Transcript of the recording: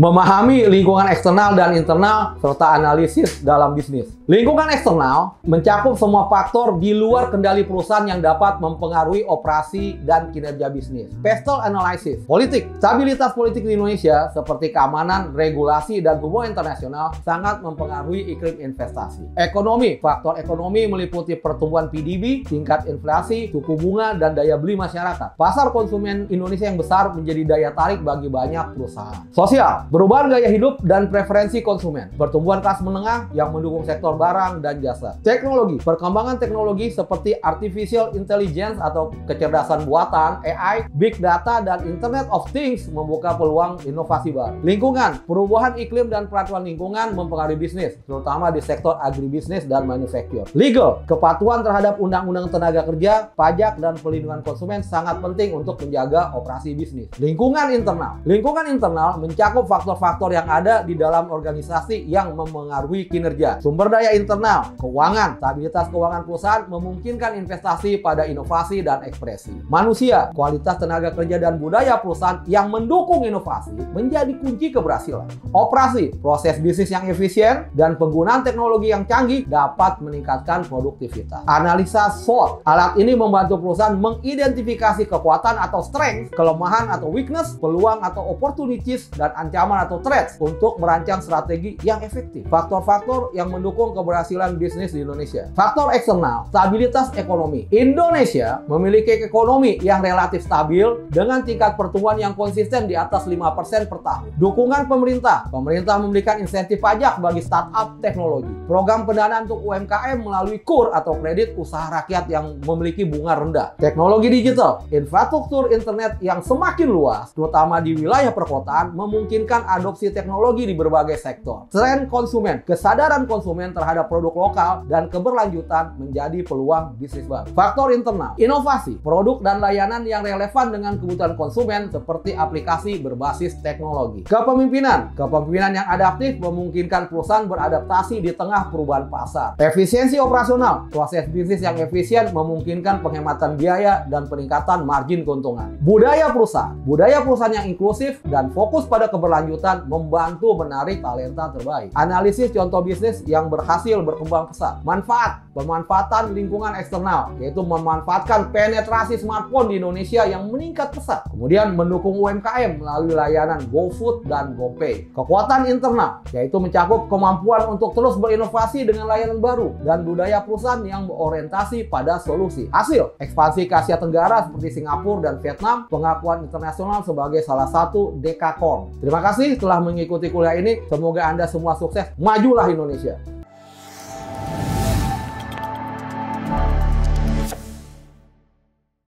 Memahami lingkungan eksternal dan internal serta analisis dalam bisnis. Lingkungan eksternal mencakup semua faktor di luar kendali perusahaan yang dapat mempengaruhi operasi dan kinerja bisnis. Pestel analysis. Politik. Stabilitas politik di Indonesia seperti keamanan, regulasi, dan hubungan internasional sangat mempengaruhi iklim investasi. Ekonomi. Faktor ekonomi meliputi pertumbuhan PDB, tingkat inflasi, suku bunga, dan daya beli masyarakat. Pasar konsumen Indonesia yang besar menjadi daya tarik bagi banyak perusahaan. Sosial. Perubahan gaya hidup dan preferensi konsumen. Pertumbuhan kelas menengah yang mendukung sektor barang dan jasa. Teknologi. Perkembangan teknologi seperti artificial intelligence atau kecerdasan buatan, AI, big data, dan Internet of Things membuka peluang inovasi baru. Lingkungan. Perubahan iklim dan peraturan lingkungan mempengaruhi bisnis, terutama di sektor agribisnis dan manufaktur. Legal. Kepatuhan terhadap undang-undang tenaga kerja, pajak, dan pelindungan konsumen sangat penting untuk menjaga operasi bisnis. Lingkungan internal. Lingkungan internal mencakup faktor-faktor yang ada di dalam organisasi yang memengaruhi kinerja. Sumber daya internal, keuangan, stabilitas keuangan perusahaan memungkinkan investasi pada inovasi dan ekspresi. Manusia, kualitas tenaga kerja dan budaya perusahaan yang mendukung inovasi menjadi kunci keberhasilan. Operasi, proses bisnis yang efisien dan penggunaan teknologi yang canggih dapat meningkatkan produktivitas. Analisa SWOT, alat ini membantu perusahaan mengidentifikasi kekuatan atau strength, kelemahan atau weakness, peluang atau opportunities, dan ancaman atau threats untuk merancang strategi yang efektif. Faktor-faktor yang mendukung keberhasilan bisnis di Indonesia. Faktor eksternal, stabilitas ekonomi. Indonesia memiliki ekonomi yang relatif stabil dengan tingkat pertumbuhan yang konsisten di atas 5% per tahun. Dukungan pemerintah. Pemerintah memberikan insentif pajak bagi startup teknologi. Program pendanaan untuk UMKM melalui KUR atau kredit usaha rakyat yang memiliki bunga rendah. Teknologi digital. Infrastruktur internet yang semakin luas, terutama di wilayah perkotaan, memungkinkan adopsi teknologi di berbagai sektor. Tren konsumen, kesadaran konsumen terhadap produk lokal dan keberlanjutan menjadi peluang bisnis baru. Faktor internal, inovasi, produk dan layanan yang relevan dengan kebutuhan konsumen seperti aplikasi berbasis teknologi. Kepemimpinan, kepemimpinan yang adaptif memungkinkan perusahaan beradaptasi di tengah perubahan pasar. Efisiensi operasional, proses bisnis yang efisien memungkinkan penghematan biaya dan peningkatan margin keuntungan. Budaya perusahaan yang inklusif dan fokus pada keberlanjutan membantu menarik talenta terbaik. Analisis contoh bisnis yang berhasil berkembang pesat. Manfaat, pemanfaatan lingkungan eksternal, yaitu memanfaatkan penetrasi smartphone di Indonesia yang meningkat pesat. Kemudian mendukung UMKM melalui layanan GoFood dan GoPay. Kekuatan internal, yaitu mencakup kemampuan untuk terus berinovasi dengan layanan baru dan budaya perusahaan yang berorientasi pada solusi. Hasil, ekspansi ke Asia Tenggara seperti Singapura dan Vietnam, pengakuan internasional sebagai salah satu dekakorn. Terima kasih telah mengikuti kuliah ini. Semoga Anda semua sukses. Majulah Indonesia!